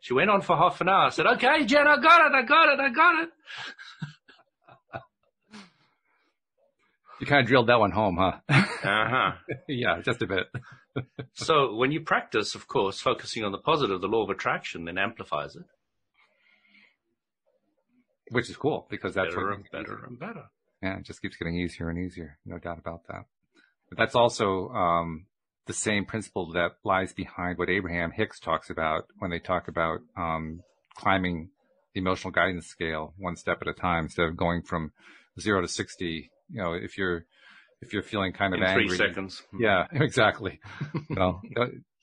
She went on for half an hour. I said, okay, Jen, I got it. You kind of drilled that one home, huh? Uh-huh. Yeah, just a bit. So when you practice, of course, focusing on the positive, the law of attraction then amplifies it. Which is cool, because that's better and better. Yeah, it just keeps getting easier and easier. No doubt about that. But that's also the same principle that lies behind what Abraham Hicks talks about when they talk about climbing the emotional guidance scale one step at a time, instead of going from 0 to 60. If you're feeling kind of in angry. 3 seconds. Yeah, exactly.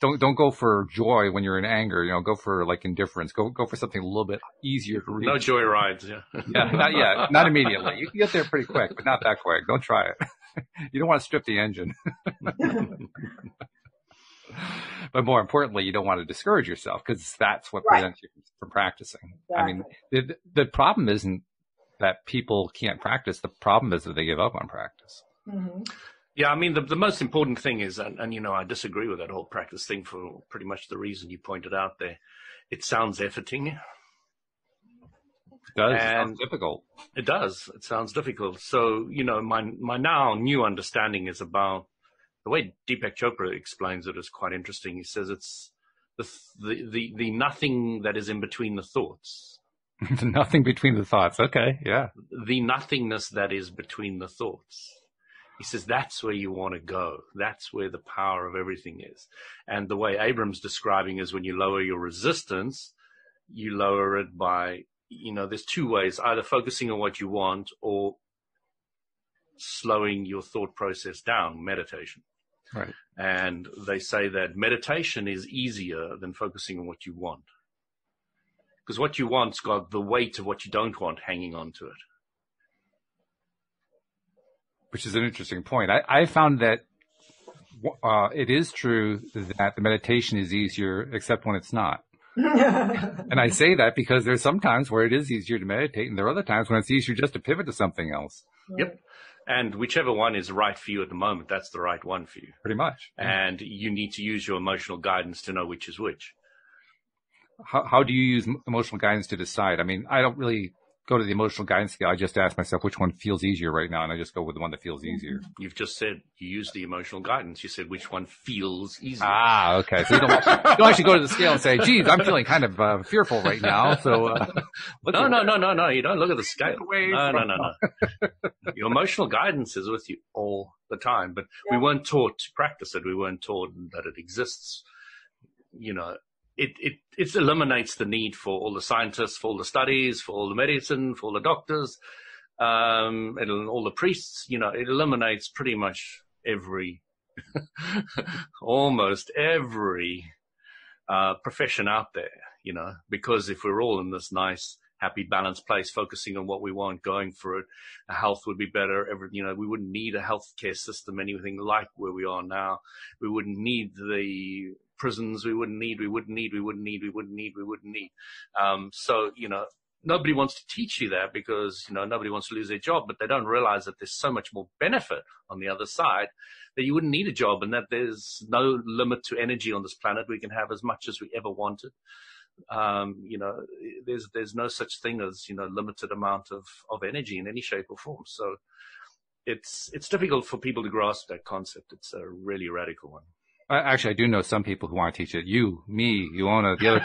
Don't go for joy when you're in anger. Go for like indifference. Go for something a little bit easier to reach. No joy rides. Yeah. Yeah, not yet. Not immediately. You can get there pretty quick, but not that quick. Don't try it. You don't want to strip the engine. But more importantly, you don't want to discourage yourself because that's what Right. prevents you from practicing. Exactly. I mean, the problem isn't that people can't practice. The problem is that they give up on practice. Mm-hmm. Yeah, I mean, the most important thing is, and you know, I disagree with that whole practice thing for pretty much the reason you pointed out there. It sounds efforting. It does. And it sounds difficult. It does. It sounds difficult. So, you know, my now new understanding is about the way Deepak Chopra explains it is quite interesting. He says it's the nothing that is in between the thoughts. Nothing between the thoughts. Okay. Yeah. The nothingness that is between the thoughts. He says that's where you want to go. That's where the power of everything is. And the way Abram's describing is when you lower your resistance, you lower it by, you know, there's two ways, either focusing on what you want or slowing your thought process down, meditation. Right. And they say that meditation is easier than focusing on what you want. Because what you want's got the weight of what you don't want hanging on to it. Which is an interesting point. I found that it is true that the meditation is easier, except when it's not. And I say that because there's some times where it is easier to meditate, and there are other times when it's easier just to pivot to something else. Yep. And whichever one is right for you at the moment, that's the right one for you. Pretty much. And you need to use your emotional guidance to know which is which. How do you use emotional guidance to decide? I mean, I don't really go to the emotional guidance scale. I just ask myself which one feels easier right now, and I just go with the one that feels easier. You've just said you use the emotional guidance. You said which one feels easier. Ah, okay. So you don't actually go to the scale and say, geez, I'm feeling kind of fearful right now. So No. You don't look at the scale. No. Your emotional guidance is with you all the time, but we weren't taught to practice it. We weren't taught that it exists. You know, it eliminates the need for all the scientists, for all the studies, for all the medicine, for all the doctors, and all the priests. You know, it eliminates pretty much almost every profession out there. You know, because if we're all in this nice, happy, balanced place, focusing on what we want, going for it, our health would be better. We wouldn't need a healthcare system, anything like where we are now. We wouldn't need the prisons. We wouldn't need. So, you know, nobody wants to teach you that because, you know, nobody wants to lose their job, but they don't realize that there's so much more benefit on the other side that you wouldn't need a job and that there's no limit to energy on this planet. We can have as much as we ever wanted. You know, there's no such thing as, you know, limited amount of energy in any shape or form. So it's difficult for people to grasp that concept. It's a really radical one. Actually, I do know some people who want to teach it. You, me, Ioana, the other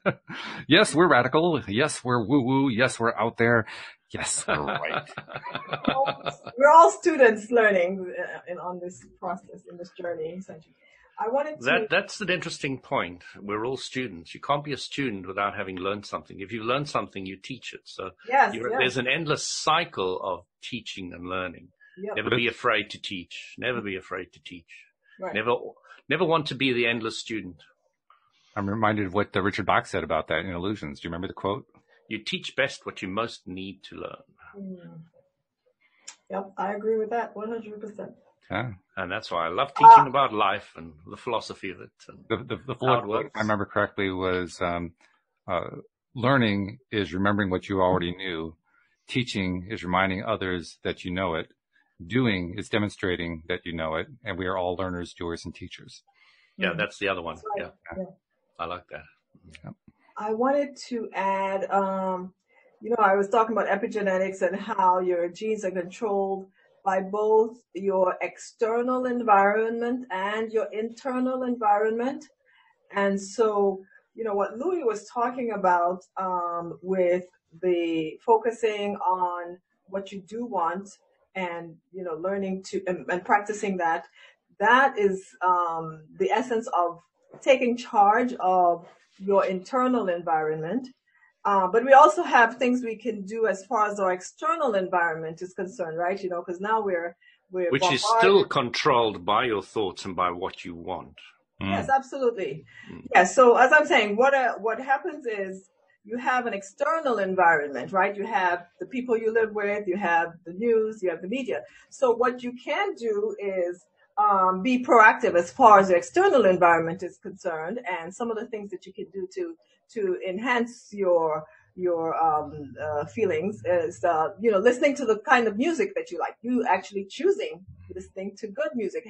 co-hosts. Yes, we're radical. Yes, we're woo-woo. Yes, we're out there. Yes, we're right. We're all students learning on this process, in this journey, essentially. I wanted to... That's an interesting point. We're all students. You can't be a student without having learned something. If you've learned something, you teach it. So there's an endless cycle of teaching and learning. Yep. Never be afraid to teach. Never be afraid to teach. Right. Never want to be the endless student. I'm reminded of what Richard Bach said about that in Illusions. Do you remember the quote? You teach best what you most need to learn. Yep, I agree with that 100%. Yeah. And that's why I love teaching about life and the philosophy of it. And the how it works. If I remember correctly, was learning is remembering what you already knew. Teaching is reminding others that you know it. Doing is demonstrating that you know it. And we are all learners, doers, and teachers. Yeah, that's the other one. Right. Yeah. I like that. Yep. I wanted to add, you know, I was talking about epigenetics and how your genes are controlled by both your external environment and your internal environment. And so, you know, what Louis was talking about with the focusing on what you do want and, you know, learning to and practicing that is the essence of taking charge of your internal environment. But we also have things we can do as far as our external environment is concerned, right? You know, because now we're which is still controlled by your thoughts and by what you want. Yes, absolutely. Yes. So as I'm saying, what happens is you have an external environment, right? You have the people you live with, you have the news, you have the media. So what you can do is be proactive as far as the external environment is concerned, and some of the things that you can do to enhance your feelings is listening to the kind of music that you like. You actually choosing listening to good music,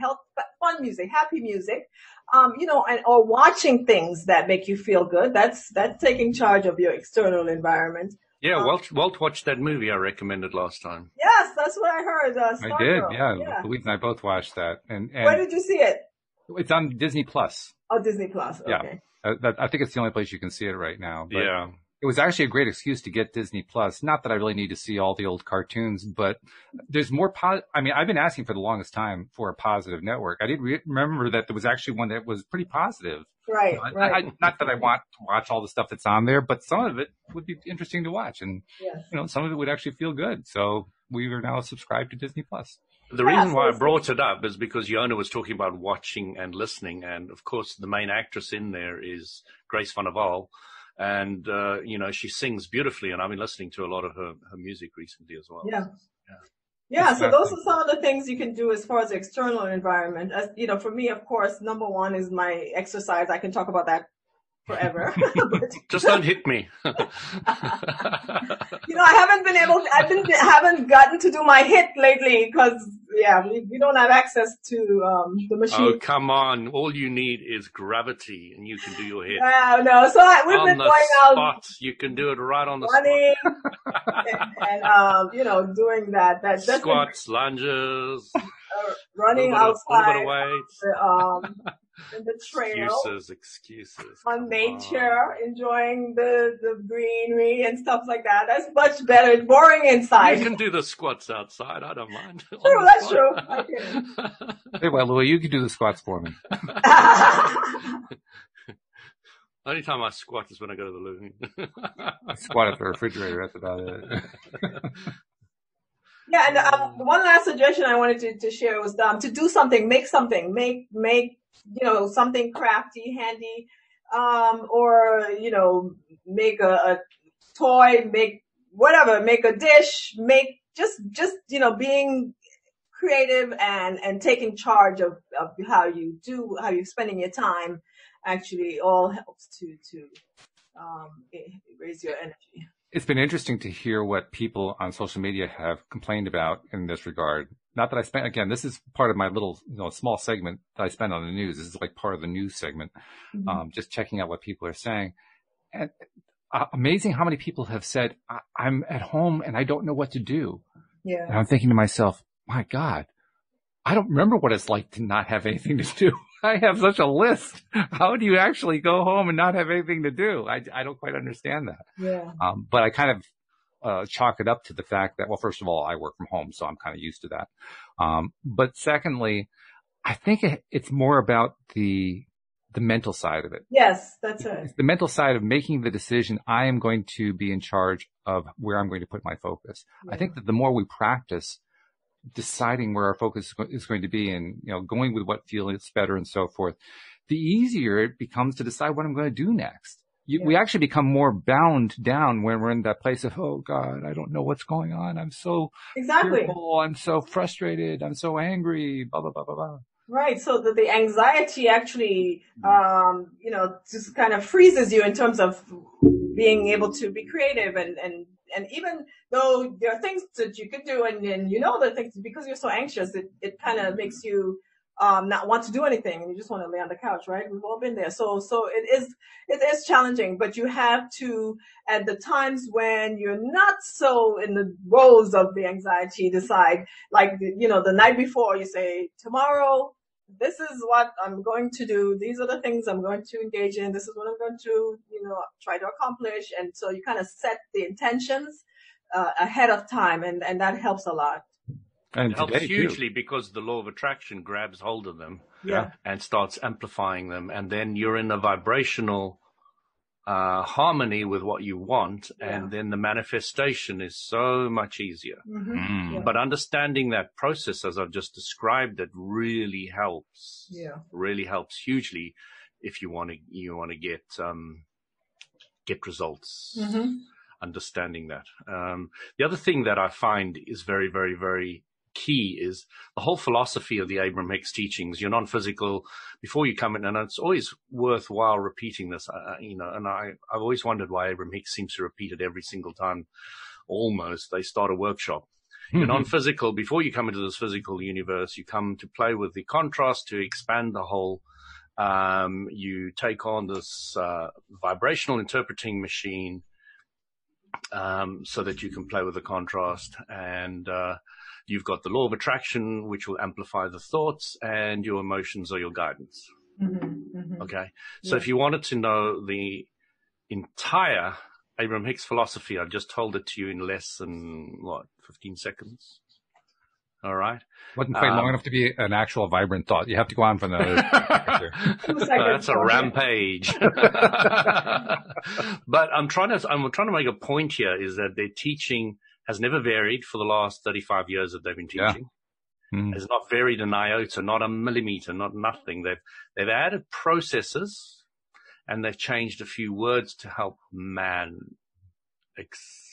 fun music, happy music, or watching things that make you feel good. That's taking charge of your external environment. Yeah, Walt watched that movie I recommended last time. Yes, that's what I heard. I did, yeah. Louise and I both watched that. And where did you see it? It's on Disney Plus. Oh, Disney Plus. Okay. Yeah, I think it's the only place you can see it right now. But yeah. It was actually a great excuse to get Disney Plus. Not that I really need to see all the old cartoons, but there's more. I've been asking for the longest time for a positive network. I did remember that there was actually one that was pretty positive. Right, right. Not that I want to watch all the stuff that's on there, but some of it would be interesting to watch, and some of it would actually feel good. So we are now subscribed to Disney Plus. The reason why I brought it up is because Yona was talking about watching and listening, and of course the main actress in there is Grace Van der Waal. And, she sings beautifully, and I've been listening to a lot of her music recently as well. Yeah. So those are some of the things you can do as far as the external environment. As for me, of course, number one is my exercise. I can talk about that forever. Just don't hit me. I haven't gotten to do my hit lately because, we don't have access to the machine. Oh, come on. All you need is gravity and you can do your hit. No. So we've been going out. Spot. You can do it right on the running, spot. and doing that. Squats, lunges. Running outside. A little bit of weight. In the trail. Excuses. On nature, enjoying the greenery and stuff like that. That's much better. It's boring inside. You can do the squats outside. I don't mind. True, that's true. I can. Hey, well, Louis, you can do the squats for me. Only time I squat is when I go to the loo. I squat at the refrigerator. That's about it. Yeah, and one last suggestion I wanted to share was to do something, make something, make something crafty, handy, or make a toy, make whatever, make a dish, make just being creative and taking charge of how you're spending your time actually all helps to raise your energy. It's been interesting to hear what people on social media have complained about in this regard. Not that this is part of my little, small segment that I spend on the news. This is like part of the news segment. Mm-hmm. Just checking out what people are saying. And amazing how many people have said, I'm at home and I don't know what to do. Yeah. And I'm thinking to myself, my God, I don't remember what it's like to not have anything to do. I have such a list. How do you actually go home and not have anything to do? I don't quite understand that. Yeah. But I kind of chalk it up to the fact that, well, first of all, I work from home, so I'm kind of used to that. But secondly, I think it's more about the mental side of it. Yes, that's it. It's the mental side of making the decision. I am going to be in charge of where I'm going to put my focus. Yeah. I think that the more we practice deciding where our focus is going to be and, going with what feels better and so forth, the easier it becomes to decide what I'm going to do next. We actually become more bound down when we're in that place of, oh God, I don't know what's going on. I'm so fearful. I'm so frustrated. I'm so angry, blah, blah, blah, blah, blah. Right. So the anxiety actually, just kind of freezes you in terms of being able to be creative and even though there are things that you could do and the things, because you're so anxious, it kind of makes you not want to do anything and you just want to lay on the couch, right? We've all been there. So it is challenging, but you have to, at the times when you're not so in the roles of the anxiety, decide, like, the night before you say, tomorrow, this is what I'm going to do. These are the things I'm going to engage in. This is what I'm going to, try to accomplish. And so you kind of set the intentions ahead of time, and that helps a lot. And it helps hugely because the law of attraction grabs hold of them and starts amplifying them. And then you're in a vibrational harmony with what you want. Yeah. And then the manifestation is so much easier. Mm-hmm. Yeah. But understanding that process, as I've just described it, really helps. Yeah. Really helps hugely if you want to get results. Mm-hmm. Understanding that. The other thing that I find is very, very, very key is the whole philosophy of the Abraham Hicks teachings. You're non-physical before you come in, and it's always worthwhile repeating this. And I've always wondered why Abraham Hicks seems to repeat it every single time. Almost they start a workshop. You're non-physical before you come into this physical universe. You come to play with the contrast, to expand the whole. You take on this vibrational interpreting machine. So that you can play with the contrast, and you've got the law of attraction, which will amplify the thoughts, and your emotions are your guidance. Okay. So if you wanted to know the entire Abraham Hicks philosophy, I've just told it to you in less than 15 seconds. All right. Wasn't quite long enough to be an actual vibrant thought. You have to go on from those. That's a rampage. But I'm trying to make a point here is that their teaching has never varied for the last 35 years that they've been teaching. Yeah. It's not varied an iota, not a millimeter, not nothing. They've added processes, and they've changed a few words to help man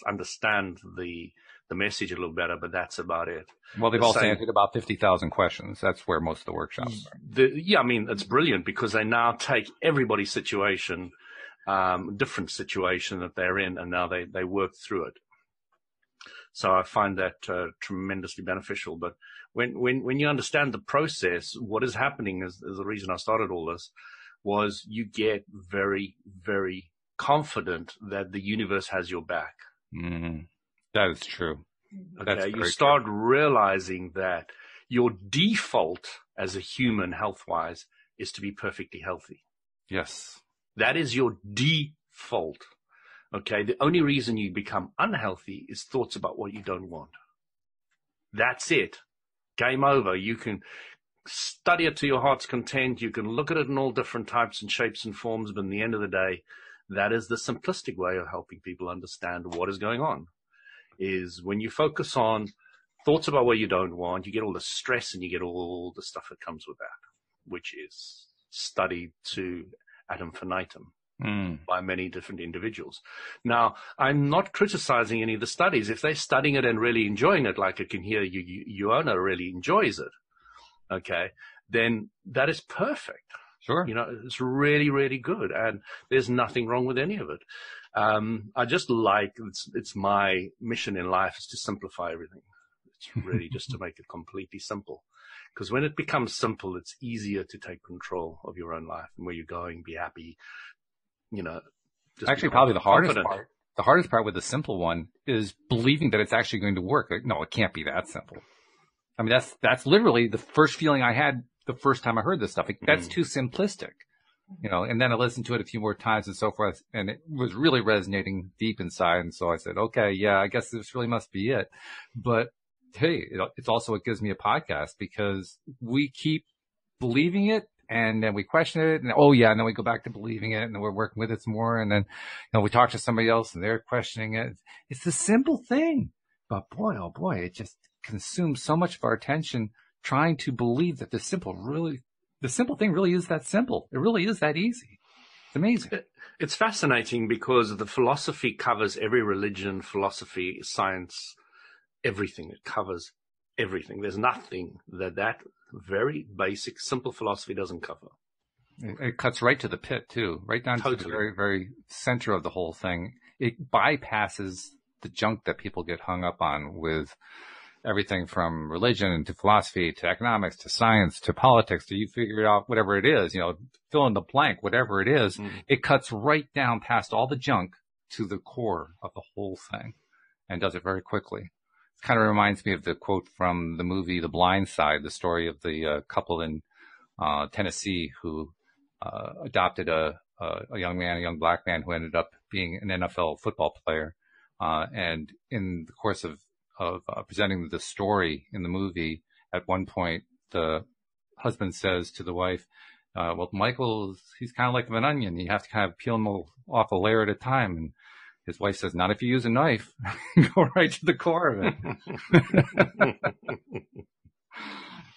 understand the message a little better, but that's about it. Well, they've also answered about 50,000 questions. That's where most of the workshops are. I mean, it's brilliant because they now take everybody's situation, different situation that they're in, and now they work through it. So I find that tremendously beneficial. But when you understand the process, what is happening is the reason I started all this was you get very, very confident that the universe has your back. Mm-hmm. That is true. Okay, you start realizing that your default as a human health-wise is to be perfectly healthy. Yes. That is your default. Okay, the only reason you become unhealthy is thoughts about what you don't want. That's it. Game over. You can study it to your heart's content. You can look at it in all different types and shapes and forms, but in the end of the day, that is the simplistic way of helping people understand what is going on. Is when you focus on thoughts about what you don't want, you get all the stress and you get all the stuff that comes with that, which is studied to ad infinitum by many different individuals. Now, I'm not criticizing any of the studies. If they're studying it and really enjoying it, like I can hear Ioana really enjoys it, okay, then that is perfect. Sure. It's really, really good. And there's nothing wrong with any of it. I just it's my mission in life is to simplify everything. It's really just to make it completely simple. Because when it becomes simple, it's easier to take control of your own life and where you're going, be happy, just actually probably the hardest part. The hardest part with the simple one is believing that it's actually going to work. Like, no, it can't be that simple. I mean, that's literally the first feeling I had the first time I heard this stuff. Like, that's too simplistic, and then I listened to it a few more times and so forth, and it was really resonating deep inside. And so I said, okay, yeah, I guess this really must be it. But hey, it's also what gives me a podcast, because we keep believing it and then we question it and and then we go back to believing it and then we're working with it some more. And then, we talk to somebody else and they're questioning it. It's the simple thing, but boy, oh boy, it just consumes so much of our attention trying to believe that the simple thing really is that simple. It really is that easy. It's amazing. It's fascinating because the philosophy covers every religion, philosophy, science, everything. It covers everything. There's nothing that very basic, simple philosophy doesn't cover. It cuts right to the pit too, right down to the very, very center of the whole thing. It bypasses the junk that people get hung up on with everything from religion to philosophy to economics to science to politics to you figure it out, whatever it is, fill in the blank, whatever it is. It cuts right down past all the junk to the core of the whole thing and does it very quickly. It kind of reminds me of the quote from the movie The Blind Side, the story of the couple in Tennessee who adopted a young black man who ended up being an NFL football player. And in the course of presenting the story in the movie, at one point, the husband says to the wife, well, Michael, he's kind of like an onion. You have to kind of peel him off a layer at a time. And his wife says, not if you use a knife. Go right to the core of it.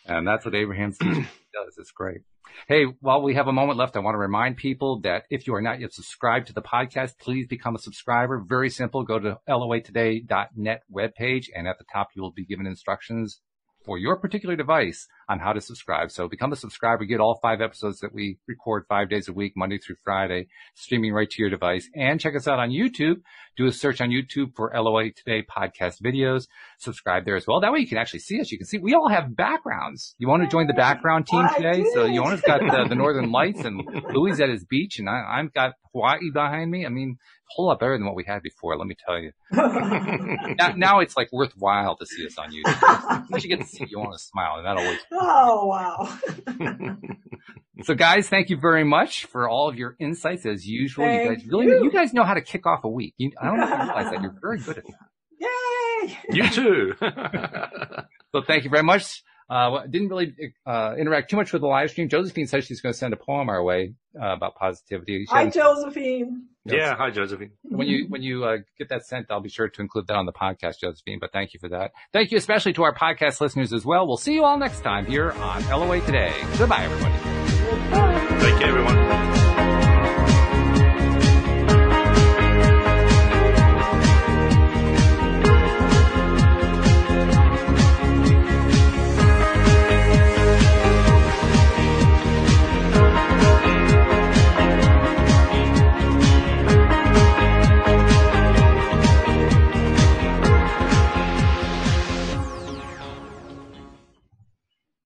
And that's what Abraham's teaching does. It's great. Hey, while we have a moment left, I want to remind people that if you are not yet subscribed to the podcast, please become a subscriber. Very simple. Go to loatoday.net webpage, and at the top, you will be given instructions for your particular device on how to subscribe. So become a subscriber, get all 5 episodes that we record 5 days a week, Monday through Friday, streaming right to your device. And check us out on YouTube. Do a search on YouTube for LOA Today podcast videos. Subscribe there as well. That way you can actually see us. You can see we all have backgrounds. You want to join the background team today? So Yona's got the Northern Lights and Louis at his beach, and I've got Hawaii behind me. I mean, a whole lot better than what we had before, let me tell you. now it's like worthwhile to see us on YouTube. Unless you get to see Yona smile, and that always. Oh, wow. So guys, thank you very much for all of your insights as usual. Thank You guys know how to kick off a week. I don't know if you realize that. You're very good at that. Yay! You too. So thank you very much. Didn't really interact too much with the live stream. Josephine said she's going to send a poem our way about positivity. Hi, Josephine. Yeah, hi, Josephine. When you get that sent, I'll be sure to include that on the podcast, Josephine. But thank you for that. Thank you especially to our podcast listeners as well. We'll see you all next time here on LOA Today. Goodbye, everybody. Take care, everyone.